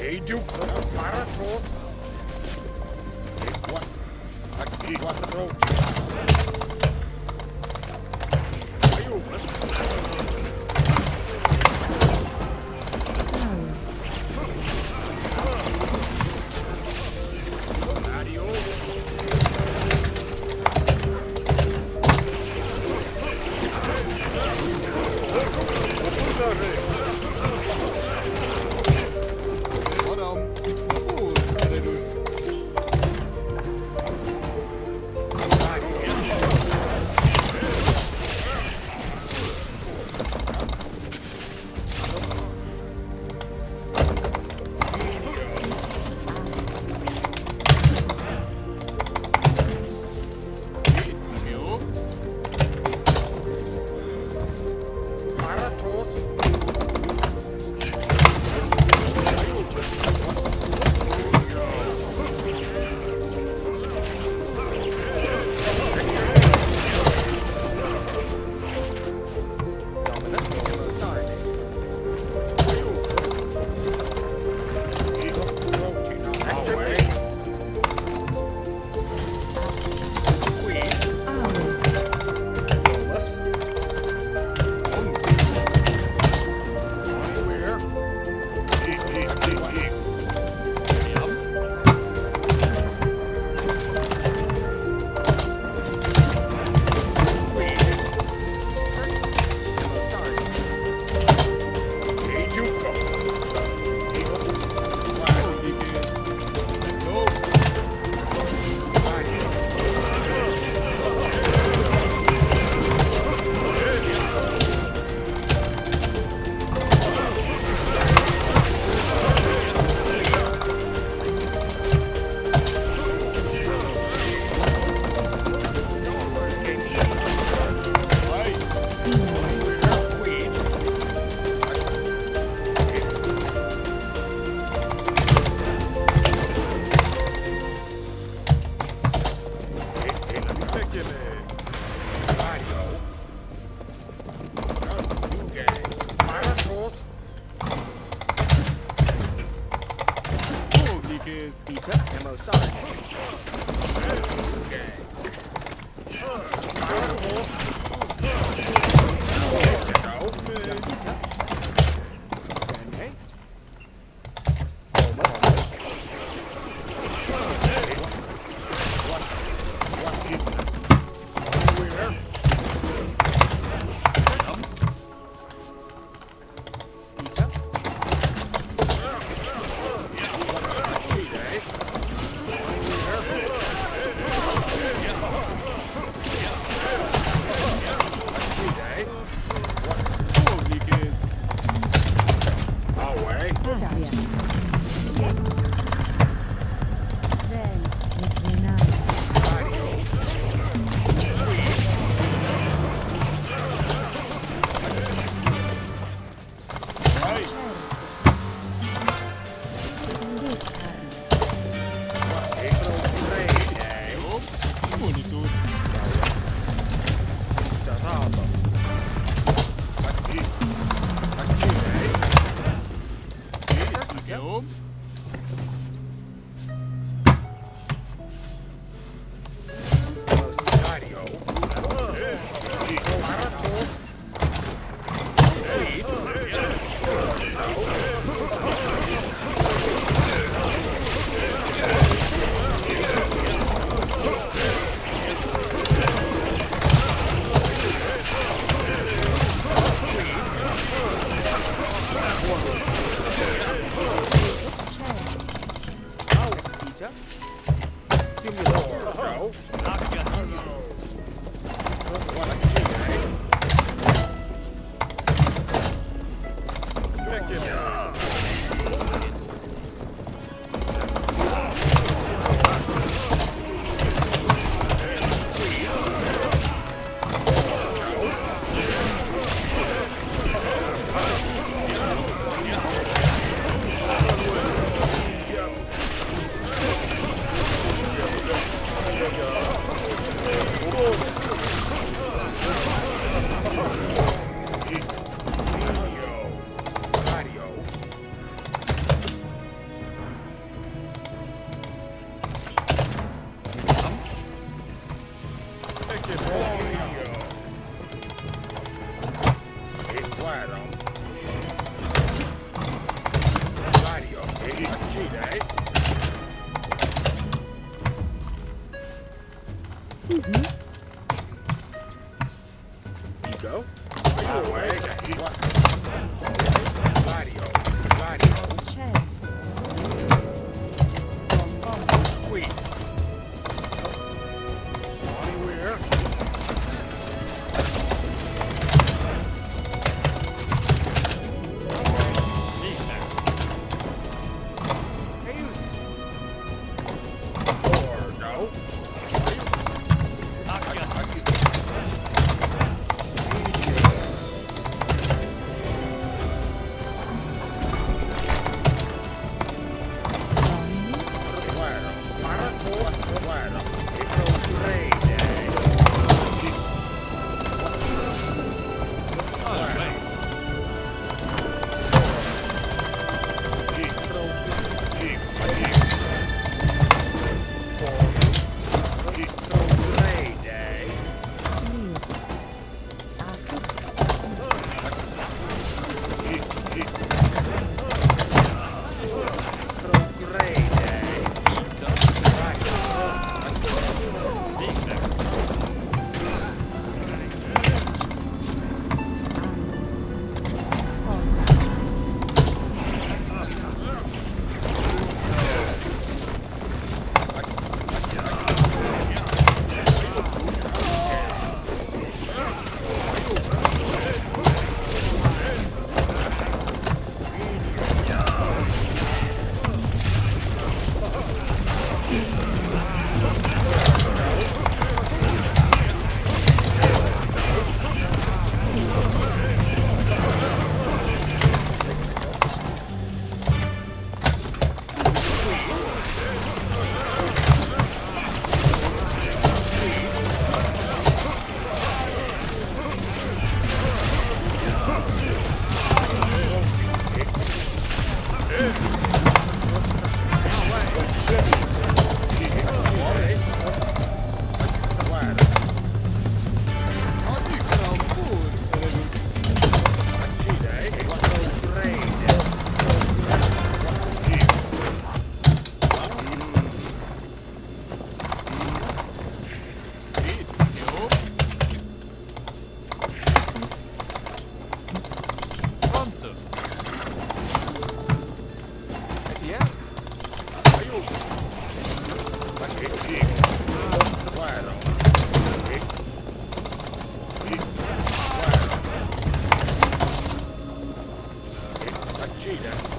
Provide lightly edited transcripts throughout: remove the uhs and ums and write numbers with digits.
Educa Paratos. Quattro. cheetah.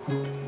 Hey,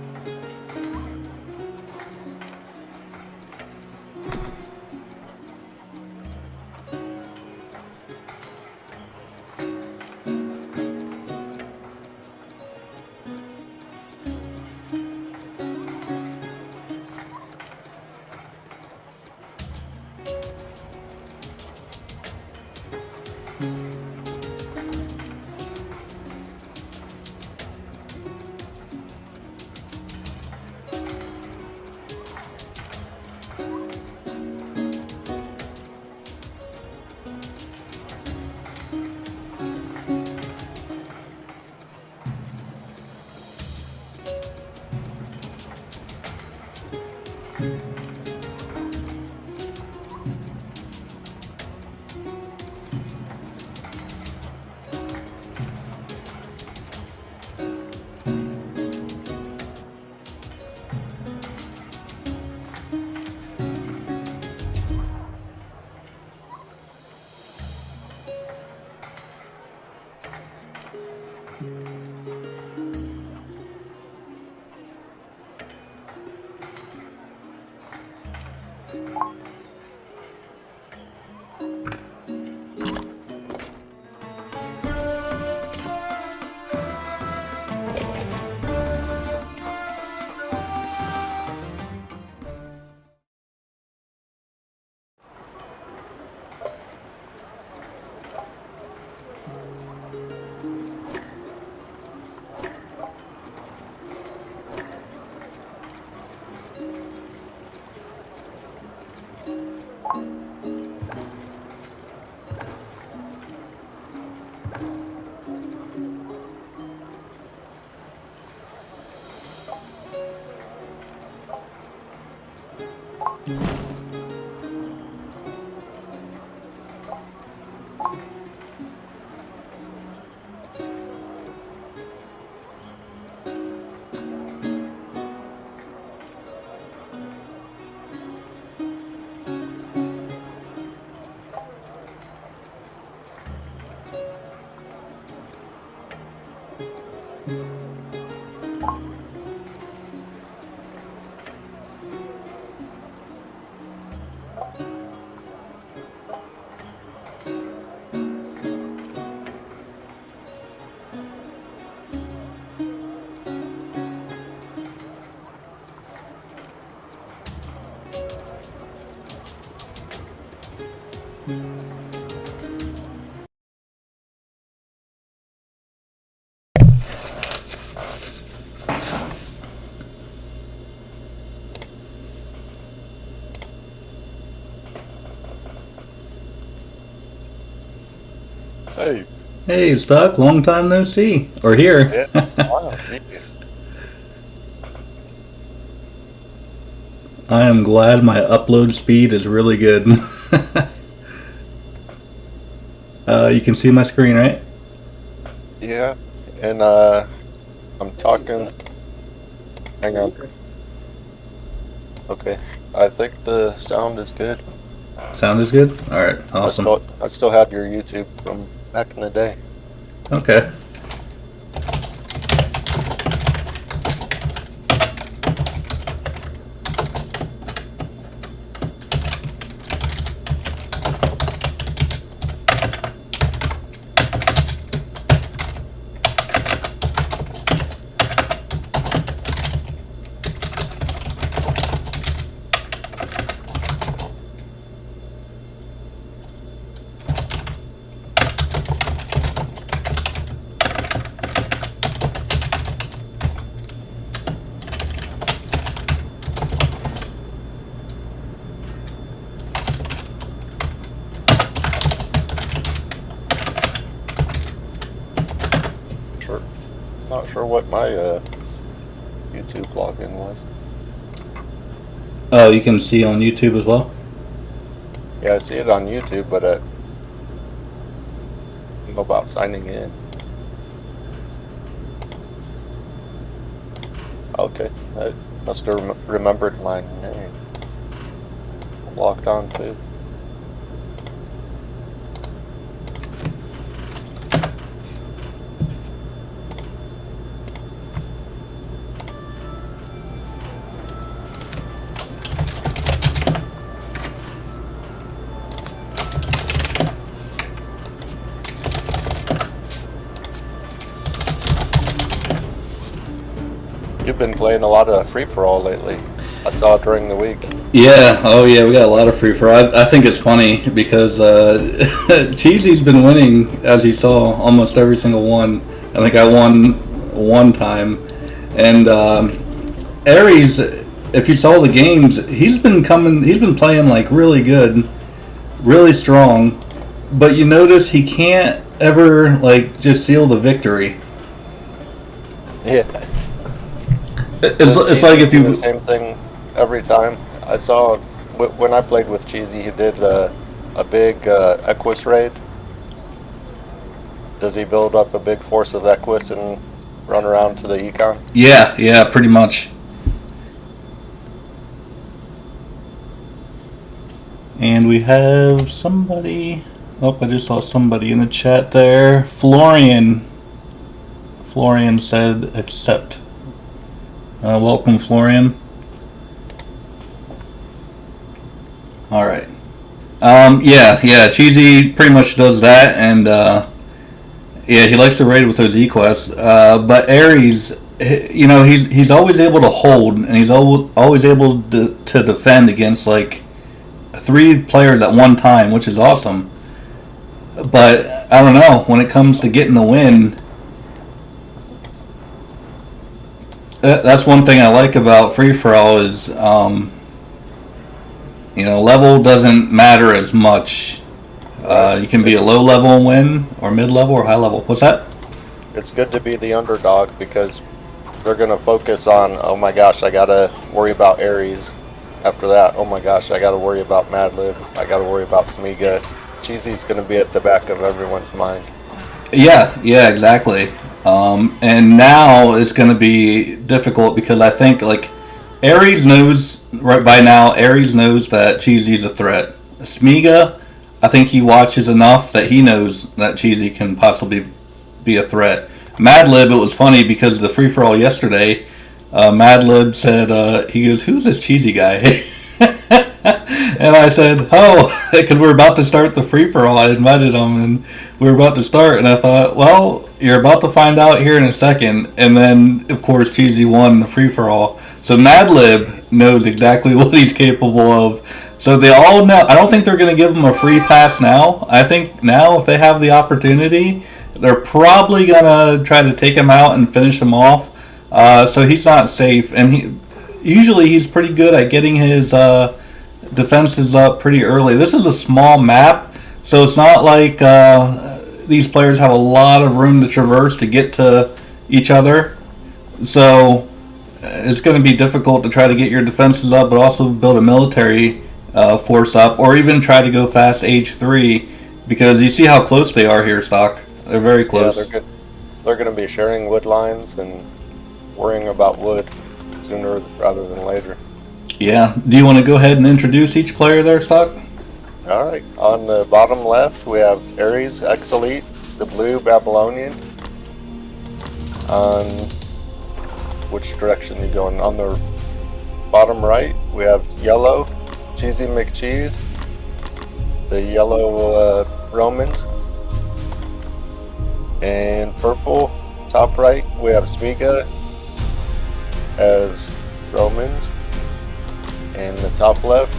Hey, Stuck. Long time no see. Or here. yeah. Wow, jeez. I am glad my upload speed is really good. You can see my screen, right? Yeah, and I'm talking. Hang on. Okay, I think the sound is good. Sound is good? Alright, awesome. I still have your YouTube from back in the day. Okay. Sure, not sure what my YouTube login was. Oh, you can see on YouTube as well? Yeah, I see it on YouTube, but I don't know about signing in. Okay, I must have remembered my name. Locked on too. You've been playing a lot of free-for-all lately. I saw it during the week. Yeah, oh yeah, we got a lot of free for. I think it's funny because Cheesy's been winning, as you saw, almost every single one. I think I won one time, and Ares, if you saw the games, he's been playing like really good, really strong, but you notice he can't ever like just seal the victory. Yeah. It's like if you the same thing every time. I saw when I played with Cheesy, he did a big Equus raid. Does he build up a big force of Equus and run around to the econ? Yeah, pretty much. And we have somebody. Oh, I just saw somebody in the chat there. Florian said accept. Welcome, Florian. All right. Yeah. Cheesy pretty much does that, and yeah, he likes to raid with those E-quests. But Ares, you know, he's always able to hold, and he's always able to defend against like 3 players at one time, which is awesome. But I don't know, when it comes to getting the win, that's one thing I like about free for all is, you know, level doesn't matter as much. You can be a low level and win, or mid level, or high level. What's that? It's good to be the underdog because they're gonna focus on, oh my gosh, I gotta worry about Ares. After that, oh my gosh, I gotta worry about Madlib. I gotta worry about Smiga. Cheesy's gonna be at the back of everyone's mind. Yeah, exactly. And now it's going to be difficult because I think like Ares knows right by now. Ares knows that Cheesy's a threat. Smiga, I think he watches enough that he knows that Cheesy can possibly be a threat. Madlib, it was funny because of the free for all yesterday. Madlib said he goes, "Who's this Cheesy guy?" And I said, "Oh, because we're about to start the free for all. I invited him, and we were about to start." And I thought, well, you're about to find out here in a second. And then, of course, Cheesy won the free for all. So Madlib knows exactly what he's capable of. So they all know. I don't think they're going to give him a free pass now. I think now, if they have the opportunity, they're probably going to try to take him out and finish him off. So he's not safe, and usually he's pretty good at getting his defenses up pretty early. This is a small map, so it's not like these players have a lot of room to traverse to get to each other. So it's going to be difficult to try to get your defenses up, but also build a military force up, or even try to go fast H3, because you see how close they are here, Stock. They're very close. Yeah, they're good. They're going to be sharing wood lines and worrying about wood sooner rather than later. Yeah. Do you want to go ahead and introduce each player there, Stock? All right. On the bottom left, we have AresXElite, the blue Babylonian. On which direction are you going? On the bottom right, we have yellow, CheesyMcCheese, the yellow Romans. And purple, top right, we have Smiga as Romans. And the top left,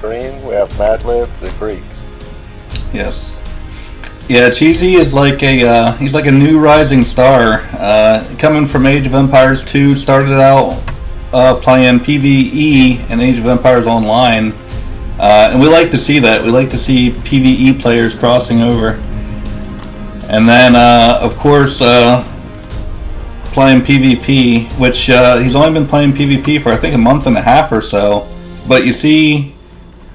green, we have Madlib, the Greeks. Yes. Yeah, Cheesy is like he's like a new rising star. Coming from Age of Empires 2, started out playing PvE and Age of Empires Online. And we like to see that. We like to see PvE players crossing over. And then, of course, playing PvP, which he's only been playing PvP for I think a month and a half or so. But you see,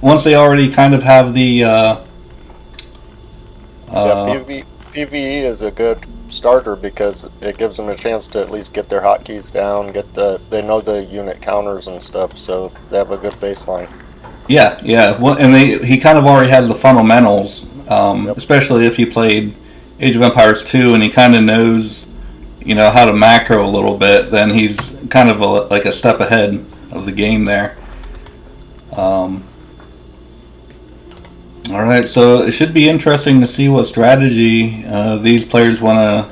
once they already kind of have the PvE is a good starter because it gives them a chance to at least get their hotkeys down, they know the unit counters and stuff, so they have a good baseline. Yeah. Well, and he kind of already has the fundamentals, especially if he played Age of Empires 2 and he kind of knows, you know, how to macro a little bit. Then he's kind of like a step ahead of the game there. Alright, so it should be interesting to see what strategy these players want to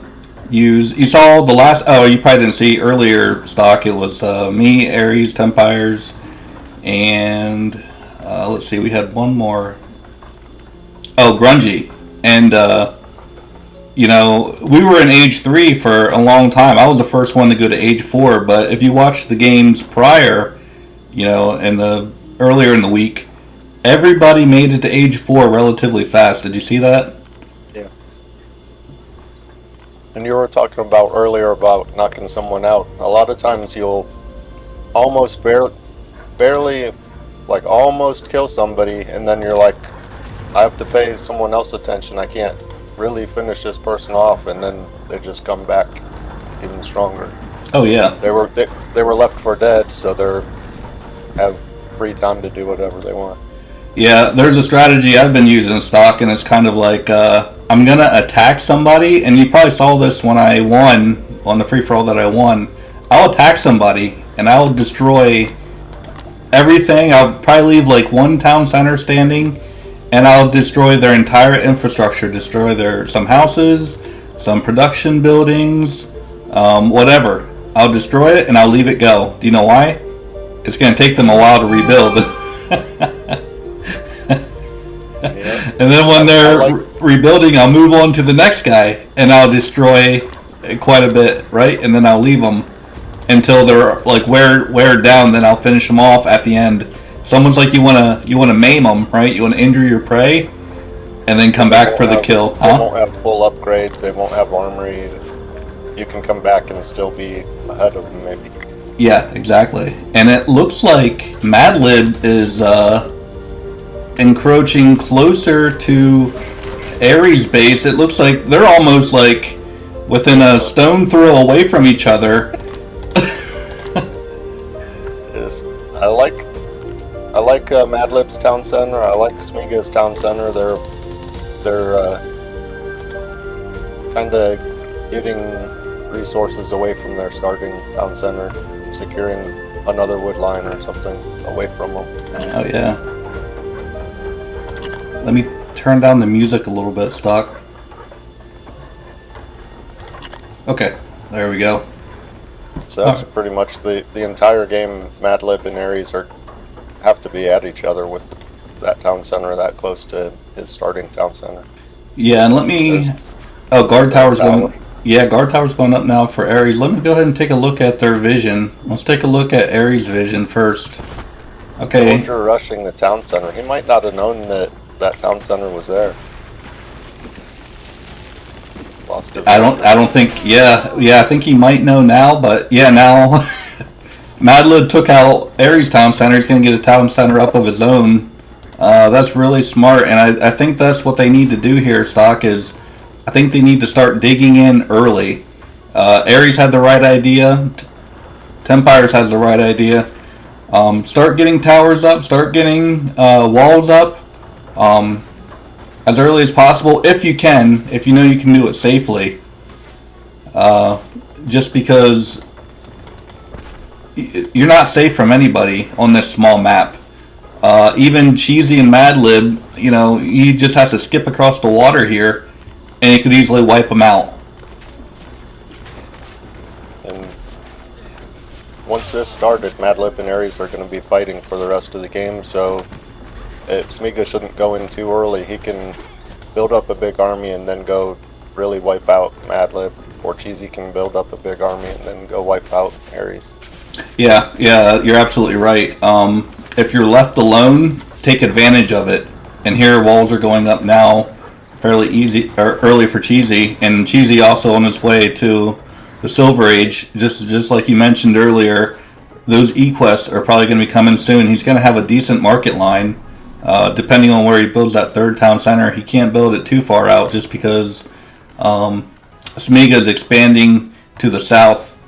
You saw the last. Oh, you probably didn't see earlier stock. It was me, Ares, Tempires, and let's see. We had one more. Oh, Grungy, and we were in age 3 for a long time. I was the first one to go to age 4. But if you watch the games prior, in the earlier in the week, everybody made it to age 4 relatively fast. Did you see that? Yeah. And you were talking about earlier about knocking someone out. A lot of times you'll almost barely, like almost kill somebody, and then you're like, I have to pay someone else attention. I can't really finish this person off, and then they just come back even stronger. Oh yeah. They were left for dead, so they have free time to do whatever they want. Yeah, there's a strategy I've been using in stock, and it's kind of like I'm gonna attack somebody, and you probably saw this when I won on the free for all that I won. I'll attack somebody, and I'll destroy everything. I'll probably leave like one town center standing, and I'll destroy their entire infrastructure. Destroy some houses, some production buildings, whatever. I'll destroy it, and I'll leave it go. Do you know why? It's gonna take them a while to rebuild. Yeah. And then when they're rebuilding, I'll move on to the next guy, and I'll destroy quite a bit, right? And then I'll leave them until they're like wear down. Then I'll finish them off at the end. Someone's like, you wanna maim them, right? You wanna injure your prey, and then come back for the kill. They won't have full upgrades. They won't have armory. You can come back and still be ahead of them, maybe. Yeah, exactly. And it looks like Madlib is encroaching closer to Ares' base. It looks like they're almost like within a stone throw away from each other. I like Madlib's town center. I like Smiga's town center. They're kind of getting resources away from their starting town center, securing another wood line or something away from them. Oh yeah. Let me turn down the music a little bit, stock. Okay, there we go. So that's pretty much the entire game. Madlib and Ares have to be at each other with that town center that close to his starting town center. Yeah, and let me... Oh, guard tower's going... Yeah, guard tower's going up now for Ares. Let me go ahead and take a look at their vision. Let's take a look at Ares' vision first. Okay. Soldier rushing the town center. He might not have known that town center was there. Lost it. I don't think... Yeah, I think he might know now, but yeah, now... Madlib took out Ares' town center. He's going to get a town center up of his own. That's really smart, and I think that's what they need to do here, stock, is... I think they need to start digging in early. Ares had the right idea. Tempires has the right idea. Start getting towers up. Start getting walls up as early as possible, if you can. If you know you can do it safely. Just because you're not safe from anybody on this small map. Even Cheesy and Madlib, he just has to skip across the water here, and he could easily wipe them out. And once this started, Madlib and Ares are going to be fighting for the rest of the game, so Smiga shouldn't go in too early. He can build up a big army and then go really wipe out Madlib, or Cheesy can build up a big army and then go wipe out Ares. Yeah, you're absolutely right. If you're left alone, take advantage of it. And here, walls are going up now, fairly early for Cheesy, and Cheesy also on his way to the Silver Age. Just like you mentioned earlier, those E-quests are probably going to be coming soon. He's going to have a decent market line, depending on where he builds that third town center. He can't build it too far out just because Smiga is expanding to the south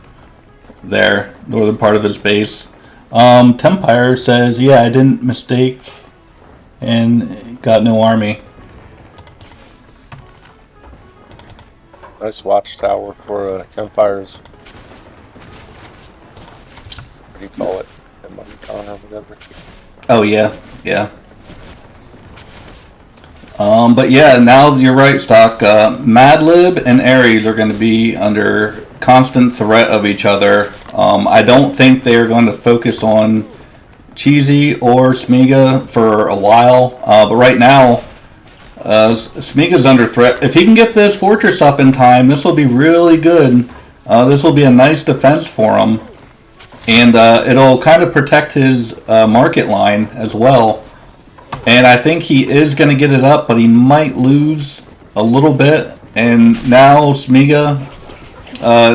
there, northern part of his base. Tempire says, yeah, I didn't mistake and got no army. Nice watchtower for Tempire's. What do you call it? Con or whatever. Oh yeah. But yeah, now you're right, Stock. Madlib and Ares are going to be under constant threat of each other. I don't think they are going to focus on Cheesy or Smiga for a while. But right now, Smiga's under threat. If he can get this fortress up in time, this will be really good. This will be a nice defense for him. And it'll kind of protect his market line as well. And I think he is going to get it up, but he might lose a little bit. And now Smiga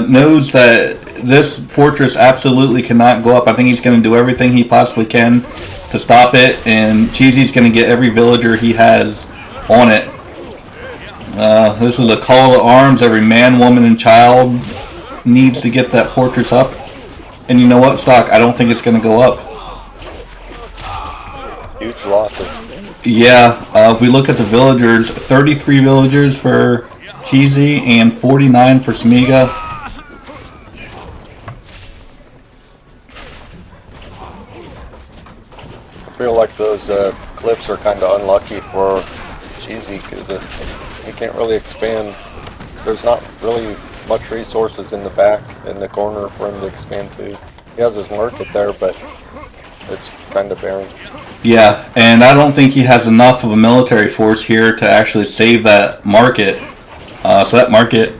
knows that this fortress absolutely cannot go up. I think he's going to do everything he possibly can to stop it. And Cheesy's going to get every villager he has on it. This is a call to arms. Every man, woman, and child needs to get that fortress up. And you know what, Stock? I don't think it's going to go up. Huge losses. Yeah, if we look at the villagers, 33 villagers for Cheesy and 49 for Smiga. I feel like those cliffs are kind of unlucky for Cheesy because he can't really expand. There's not really much resources in the back, in the corner for him to expand to. He has his market there, but it's kind of barren. Yeah, and I don't think he has enough of a military force here to actually save that market. So that market,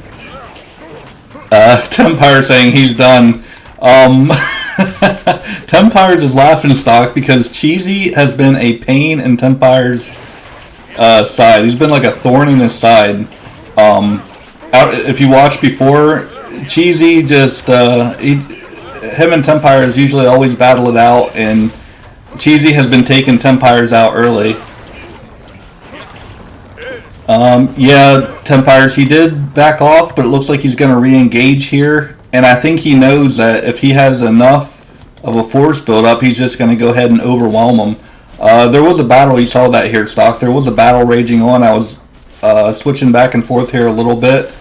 Tempire saying he's done. Tempire's is laughing stock because Cheesy has been a pain in Tempire's side. He's been like a thorn in his side. If you watched before, Cheesy just him and Tempire has usually always battle it out, and Cheesy has been taking Tempires out early. Yeah, Tempires, he did back off, but it looks like he's going to re-engage here. And I think he knows that if he has enough of a force build up, he's just going to go ahead and overwhelm him. There was a battle, you saw that here, Stock. There was a battle raging on. I was switching back and forth here a little bit.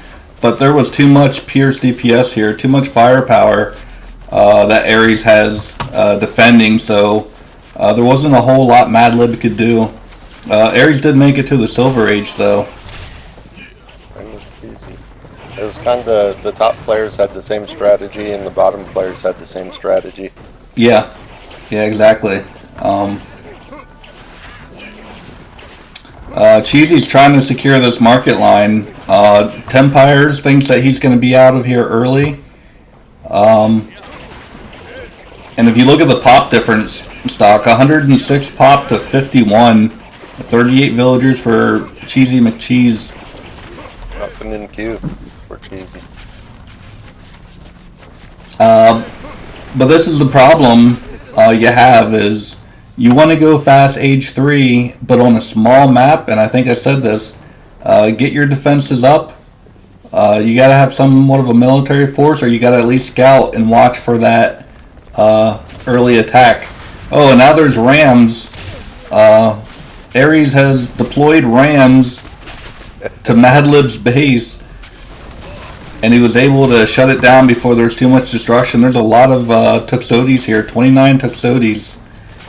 But there was too much Pierce DPS here, too much firepower that Ares has defending. So there wasn't a whole lot Madlib could do. Ares did make it to the Silver Age, though. It was kind of the top players had the same strategy, and the bottom players had the same strategy. Yeah, exactly. Cheesy's trying to secure this market line. Tempires thinks that he's going to be out of here early. And if you look at the pop difference, Stock, 106 pop to 51. 38 villagers for CheesyMcCheese. Nothing in queue for Cheesy. But this is the problem you have is you want to go fast age 3, but on a small map, and I think I said this, get your defenses up. You got to have somewhat of a military force, or you got to at least scout and watch for that early attack. Oh, and now there's rams. Ares has deployed rams to Madlib's base, and he was able to shut it down before there's too much destruction. There's a lot of Tuxodes here, 29 Tuxodes.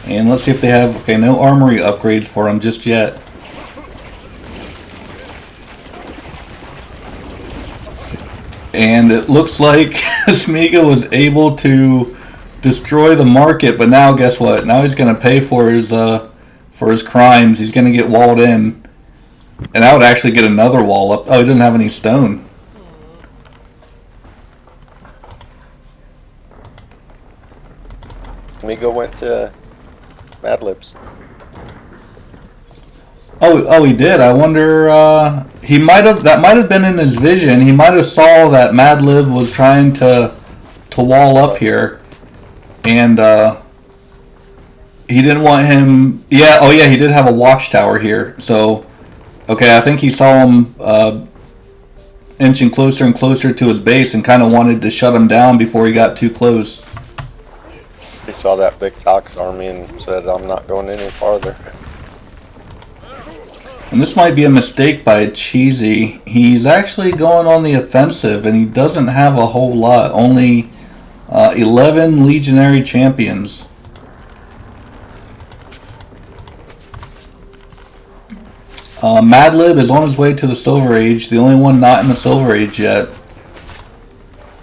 And let's see if they have, okay, no armory upgrades for them just yet. And it looks like Smiga was able to destroy the market, but now guess what? Now he's going to pay for his crimes. He's going to get walled in. And I would actually get another wall up. Oh, he doesn't have any stone. Smiga went to Madlib's. Oh, he did. I wonder. That might have been in his vision. He might have saw that Madlib was trying to wall up here, and he didn't want him. Yeah. Oh, yeah. He did have a watchtower here. So, okay. I think he saw him inching closer and closer to his base, and kind of wanted to shut him down before he got too close. He saw that big Tox army and said, "I'm not going any farther." And this might be a mistake by Cheesy. He's actually going on the offensive, and he doesn't have a whole lot. Only 11 legionary champions. Madlib is on his way to the Silver Age, the only one not in the Silver Age yet.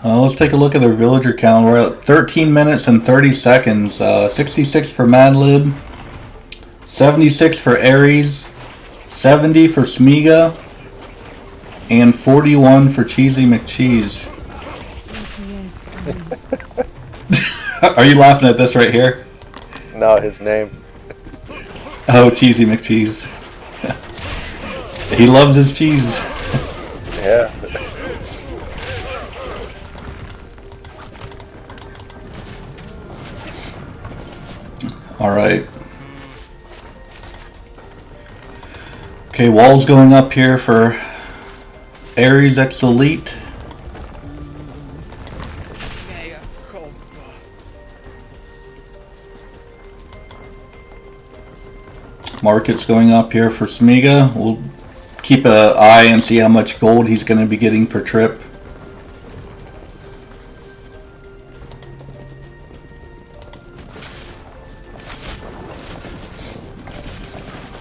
Let's take a look at their villager count. We're at 13 minutes and 30 seconds. 66 for Madlib, 76 for Ares, 70 for Smiga, and 41 for CheesyMcCheese. Are you laughing at this right here? No, his name. Oh, CheesyMcCheese. He loves his cheese. Yeah. Alright. Okay, walls going up here for AresXElite. Markets going up here for Smiga. We'll keep an eye and see how much gold he's going to be getting per trip.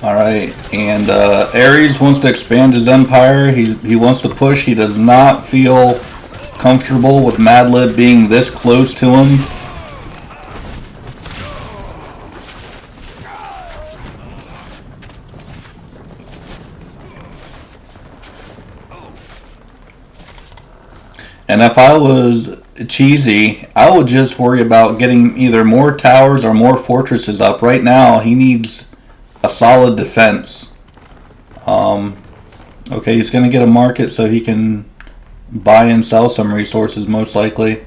Alright, and Ares wants to expand his empire. He wants to push. He does not feel comfortable with Madlib being this close to him. And if I was Cheesy, I would just worry about getting either more towers or more fortresses up. Right now, he needs a solid defense. Okay, he's going to get a market so he can buy and sell some resources, most likely.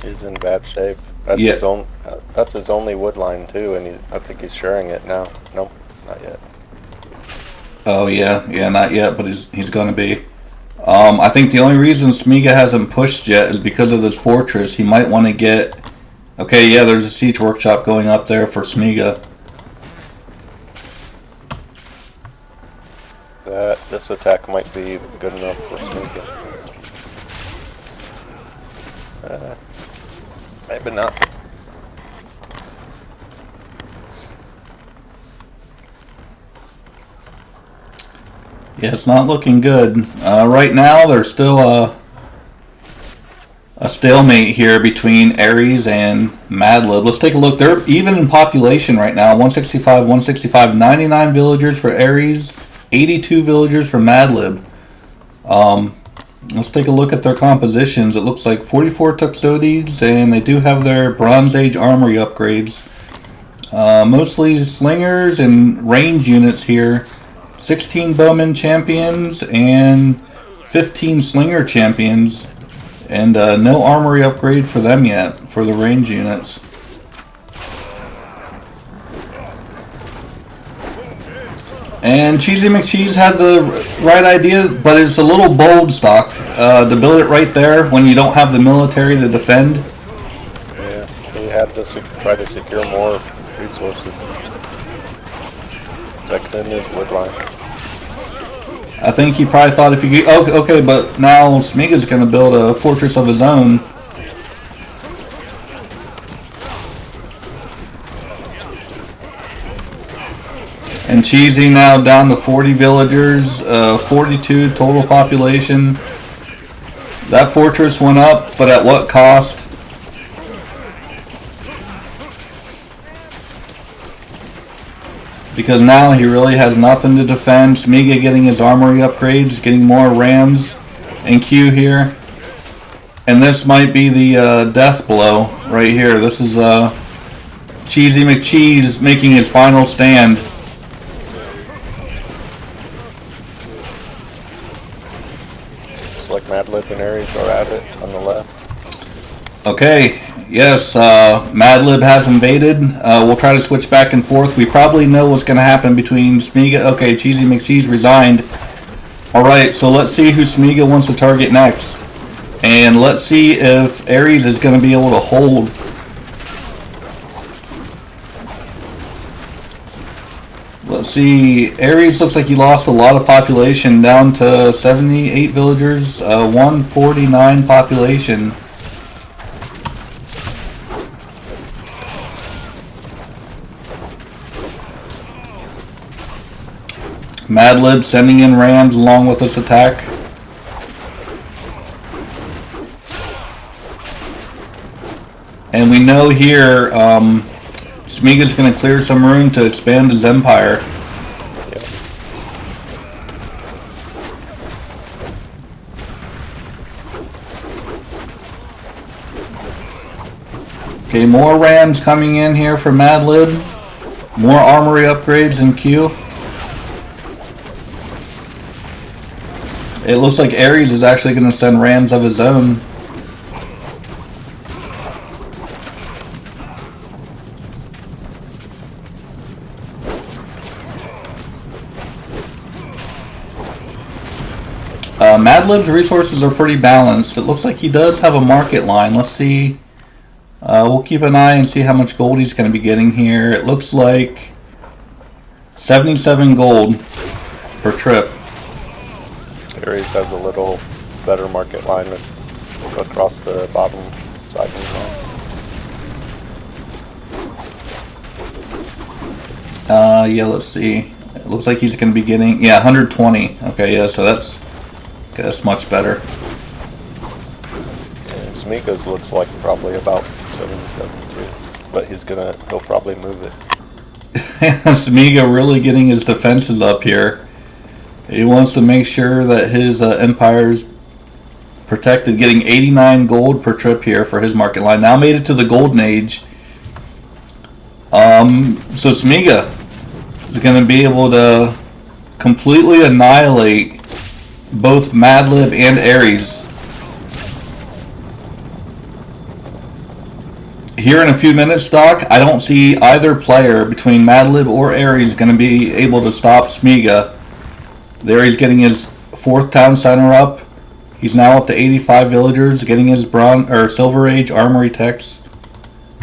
He's in bad shape. That's Yeah. That's his only wood line too, and I think he's sharing it now. Nope, not yet. Oh yeah, not yet, but he's going to be. I think the only reason Smiga hasn't pushed yet is because of this fortress. He might want to get. Okay, yeah, there's a siege workshop going up there for Smiga. This attack might be good enough for Smiga. Maybe not. Yeah, it's not looking good. Right now, there's still a stalemate here between Ares and Madlib. Let's take a look. They're even in population right now. 165, 165, 99 villagers for Ares, 82 villagers for Madlib. Let's take a look at their compositions. It looks like 44 Tuxodes, and they do have their Bronze Age armory upgrades. Mostly slingers and range units here. 16 bowman champions and 15 slinger champions. And no armory upgrade for them yet, for the range units. And CheesyMcCheese had the right idea, but it's a little bold, Stock, to build it right there when you don't have the military to defend. Yeah, he had to try to secure more resources. Protecting his wood line. I think he probably thought if you get... Oh, okay, but now Smiga's going to build a fortress of his own. And Cheesy now down to 40 villagers, 42 total population. That fortress went up, but at what cost? Because now he really has nothing to defend. Smiga getting his armory upgrades, getting more rams and Q here. And this might be the death blow right here. This is CheesyMcCheese making his final stand. Looks like Madlib and Ares are at it on the left. Okay, yes, Madlib has invaded. We'll try to switch back and forth. We probably know what's going to happen between Smiga. Okay, CheesyMcCheese resigned. Alright, so let's see who Smiga wants to target next. And let's see if Ares is going to be able to hold. Let's see, Ares looks like he lost a lot of population, down to 78 villagers, 149 population. Madlib sending in rams along with this attack. And we know here Smiga's going to clear some room to expand his empire. Okay, more rams coming in here for Madlib. More armory upgrades in queue. It looks like Ares is actually going to send rams of his own. Madlib's resources are pretty balanced. It looks like he does have a market line. Let's see. We'll keep an eye and see how much gold he's going to be getting here. It looks like 77 gold per trip. Ares has a little better market line across the bottom side. Yeah, let's see. It looks like he's going to be getting, 120. Okay, yeah, so that's much better. And Smiga's looks like probably about 77 too, but he'll probably move it. Smiga really getting his defenses up here. He wants to make sure that his empire's protected, getting 89 gold per trip here for his market line. Now made it to the golden age. So Smiga is going to be able to completely annihilate both Madlib and Ares. Here in a few minutes, Doc, I don't see either player between Madlib or Ares going to be able to stop Smiga. There he's getting his 4th town center up. He's now up to 85 villagers, getting his bronze or silver age armory techs.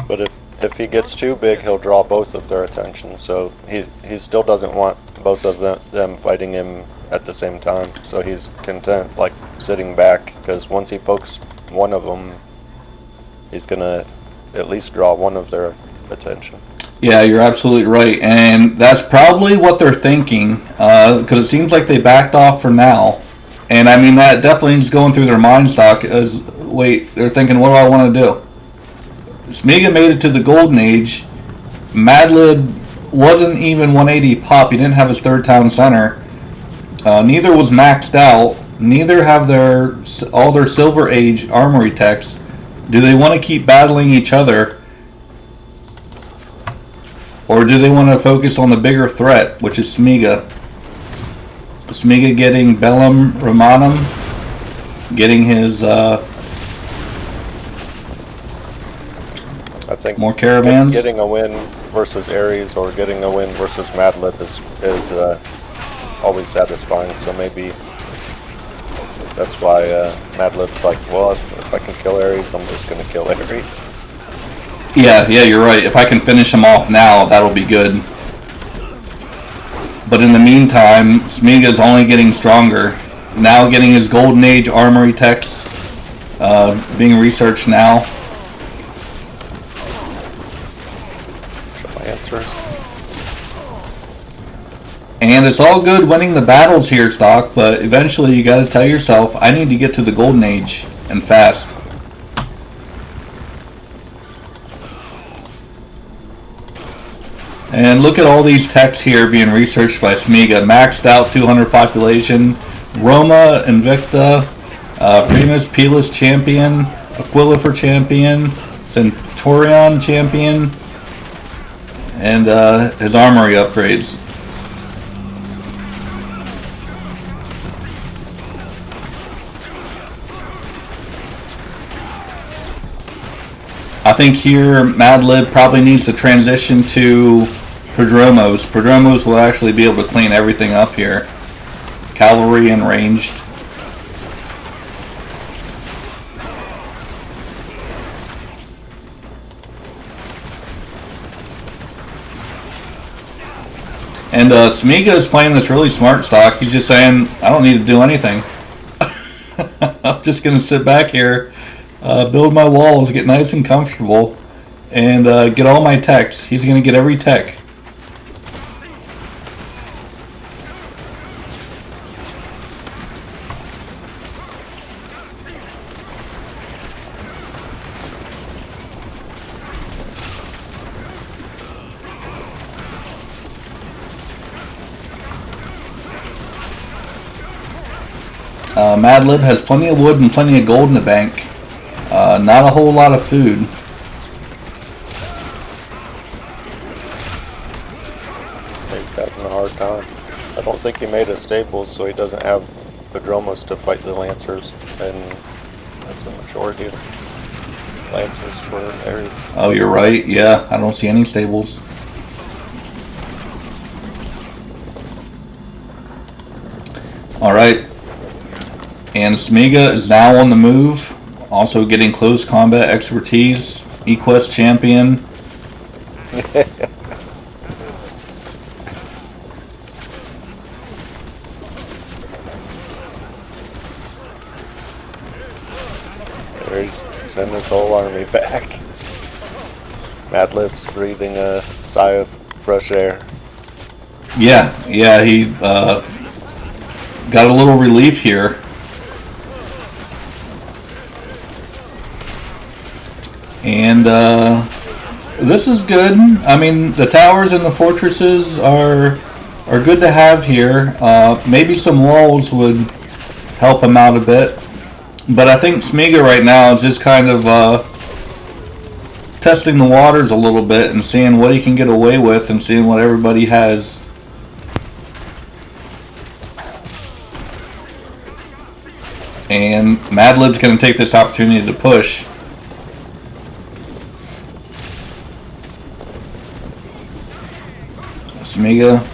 But if he gets too big, he'll draw both of their attention. So he still doesn't want both of them fighting him at the same time. So he's content, like, sitting back, because once he pokes one of them, he's gonna at least draw one of their attention. Yeah, you're absolutely right, and that's probably what they're thinking, because it seems like they backed off for now. And I mean, that definitely is going through their mind stock. They're thinking, what do I want to do? Smiga made it to the golden age. Madlib wasn't even 180 pop. He didn't have his 3rd town center. Neither was maxed out. Neither have all their silver age armory techs. Do they want to keep battling each other? Or do they want to focus on the bigger threat, which is Smiga? Smiga getting Bellum Romanum, getting his I think more caravans. Getting a win versus Ares or getting a win versus Madlib is always satisfying. So maybe that's why Madlib's like, well, if I can kill Ares, I'm just going to kill Ares. Yeah, you're right. If I can finish him off now, that'll be good. But in the meantime, Smiga's only getting stronger. Now getting his Golden Age armory techs being researched now. Show my answers. And it's all good winning the battles here, Stock, but eventually you gotta tell yourself, I need to get to the Golden Age, and fast. And look at all these techs here being researched by Smiga. Maxed out 200 population. Roma, Invicta, Primus, Pelis champion, Aquila for champion, Centurion champion, and his armory upgrades. I think here Madlib probably needs to transition to Prodromos. Prodromos will actually be able to clean everything up here. Cavalry and ranged. And Smiga is playing this really smart stock. He's just saying, I don't need to do anything. I'm just going to sit back here. Build my walls, get nice and comfortable, and get all my techs. He's going to get every tech. Madlib has plenty of wood and plenty of gold in the bank. Not a whole lot of food. He's having a hard time. I don't think he made a stables, so he doesn't have Padromos to fight the Lancers, and that's a majority of Lancers for Ares. Oh, you're right. Yeah, I don't see any stables. Alright. And Smiga is now on the move. Also getting close combat expertise. Equest champion. Ares sending his whole army back. Madlib's breathing a sigh of fresh air. Yeah, he got a little relief here. And this is good. I mean, the towers and the fortresses are good to have here. Maybe some walls would help him out a bit. But I think Smiga right now is just kind of testing the waters a little bit and seeing what he can get away with and seeing what everybody has. And Madlib's going to take this opportunity to push. Smiga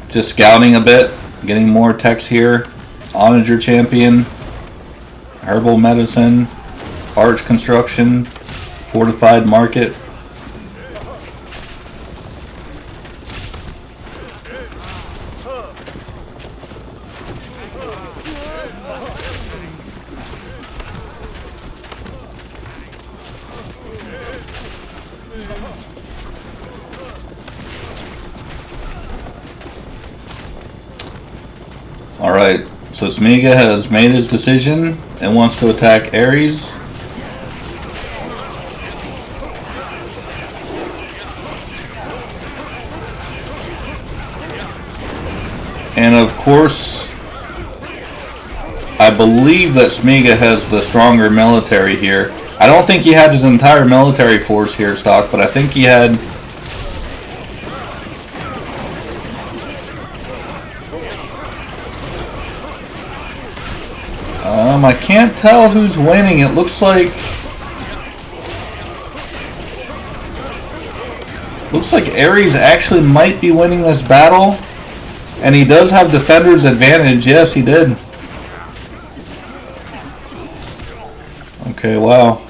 just scouting a bit, getting more techs here. Onager champion, herbal medicine, arch construction, fortified market. Alright, so Smiga has made his decision and wants to attack Ares. And of course, I believe that Smiga has the stronger military here. I don't think he had his entire military force here, Stock, but I think he had... I can't tell who's winning. It looks like Ares actually might be winning this battle, and he does have defender's advantage. Yes, he did. Okay, wow.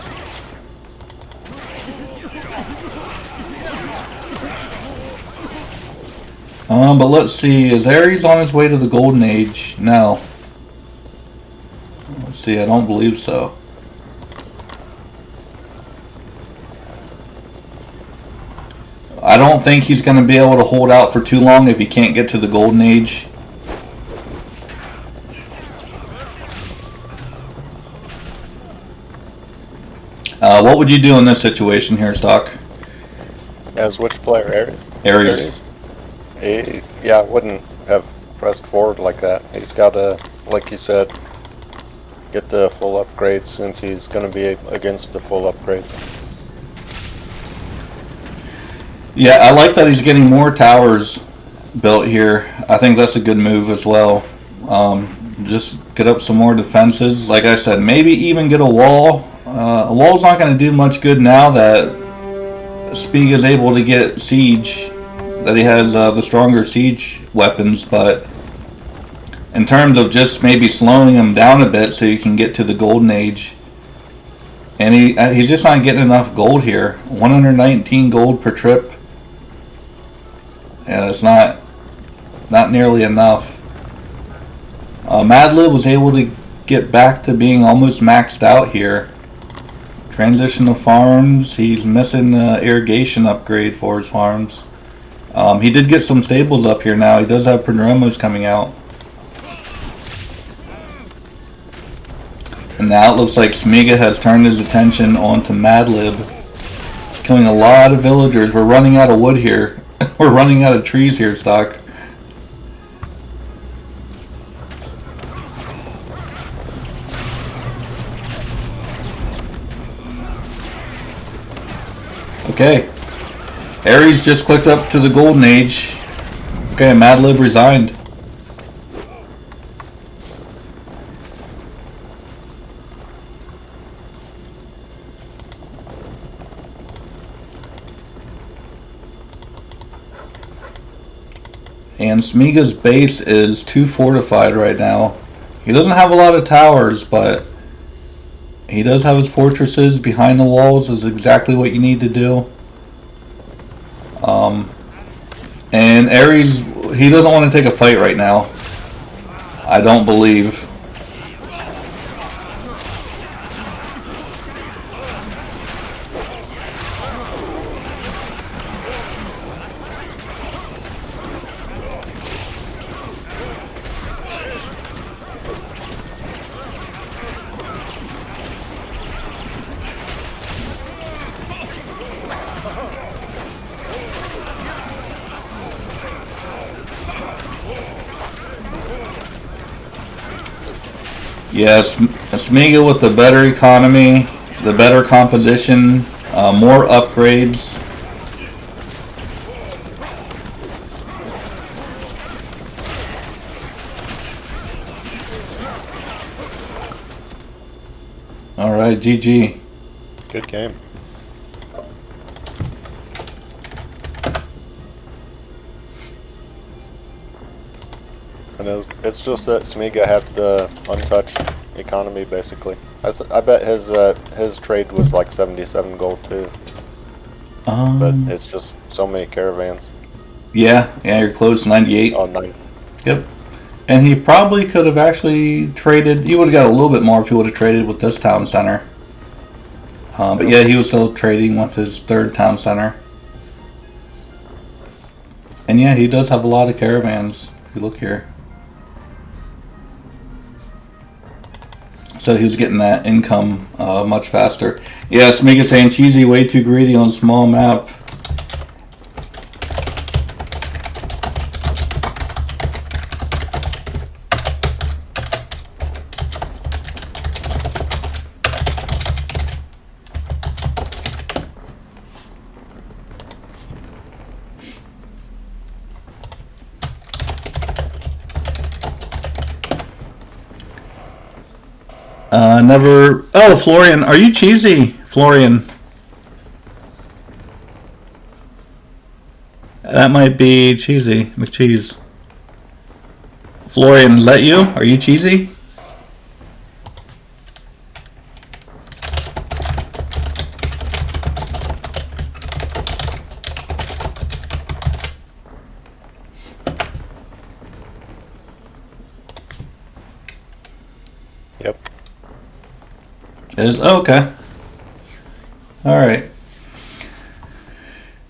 But let's see. Is Ares on his way to the Golden Age? No. Let's see, I don't believe so. I don't think he's going to be able to hold out for too long if he can't get to the Golden Age. What would you do in this situation here, Stock? As which player? Ares? Ares. Yeah, I wouldn't have pressed forward like that. He's got to, like you said, get the full upgrades since he's going to be against the full upgrades. Yeah, I like that he's getting more towers built here. I think that's a good move as well. Just get up some more defenses. Like I said, maybe even get a wall. A wall's not going to do much good now that Smiga is able to get siege, that he has the stronger siege weapons, but in terms of just maybe slowing him down a bit so you can get to the Golden Age. And he's just not getting enough gold here. 119 gold per trip. And it's not nearly enough. Madlib was able to get back to being almost maxed out here. Transition to farms. He's missing the irrigation upgrade for his farms. He did get some stables up here now. He does have Prodromos coming out. And now it looks like Smiga has turned his attention onto Madlib. He's killing a lot of villagers. We're running out of wood here. We're running out of trees here, Stock. Okay. Ares just clicked up to the golden age. Okay, Madlib resigned. And Smiga's base is too fortified right now. He doesn't have a lot of towers, but he does have his fortresses behind the walls, is exactly what you need to do. And Ares, he doesn't want to take a fight right now. I don't believe. Yes, Smiga with the better economy, the better composition, more upgrades. Alright, GG. Good game. And it's just that Smiga had the untouched economy, basically. I bet his trade was like 77 gold too. But it's just so many caravans. Yeah, you're close, 98. Oh, 9. Yep. And he probably could have actually traded. He would have got a little bit more if he would have traded with this town center. But yeah, he was still trading with his third town center. And yeah, he does have a lot of caravans. If you look here. So he was getting that income much faster. Yeah, Smiga saying Cheesy way too greedy on a small map. Never. Oh, Florian, are you cheesy, Florian? That might be CheesyMcCheese. Florian, let you? Are you cheesy? Yep. It is? Oh, okay. Alright.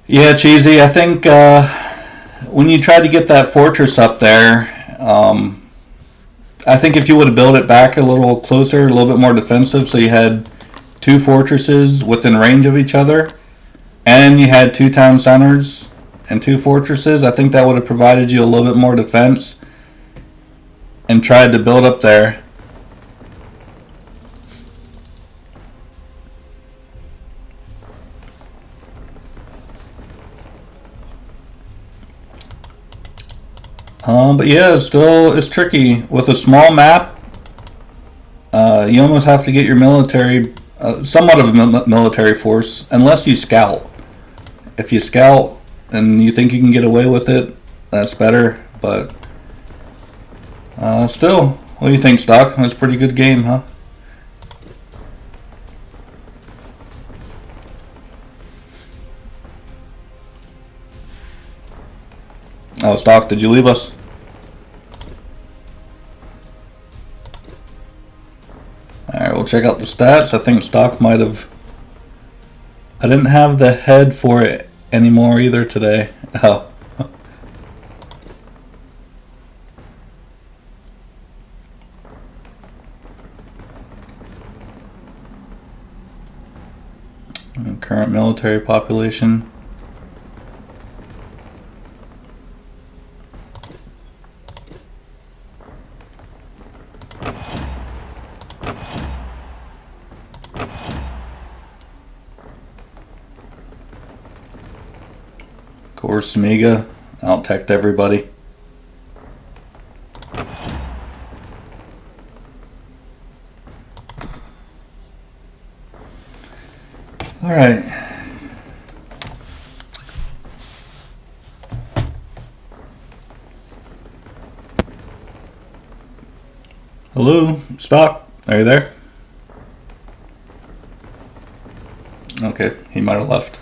Yeah, Cheesy, I think when you tried to get that fortress up there, I think if you would have built it back a little closer, a little bit more defensive, so you had two fortresses within range of each other, and you had two town centers and two fortresses, I think that would have provided you a little bit more defense and tried to build up there. But yeah, it's tricky. With a small map, you almost have to get your military, somewhat of a military force, unless you scout. If you scout and you think you can get away with it, that's better. But still, what do you think, Stock? That's a pretty good game, huh? Oh, Stock, did you leave us? Alright, we'll check out the stats. I think Stock might have... I didn't have the head for it anymore either today. Oh. Current military population. course, Smiga out-teched everybody. Alright. Hello, Stock, are you there? Okay, he might have left.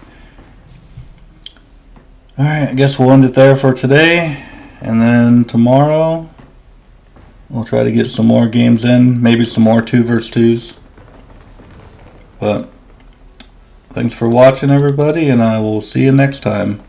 Alright, I guess we'll end it there for today. And then tomorrow, we'll try to get some more games in. Maybe some more 2 versus 2s. But, thanks for watching, everybody, and I will see you next time.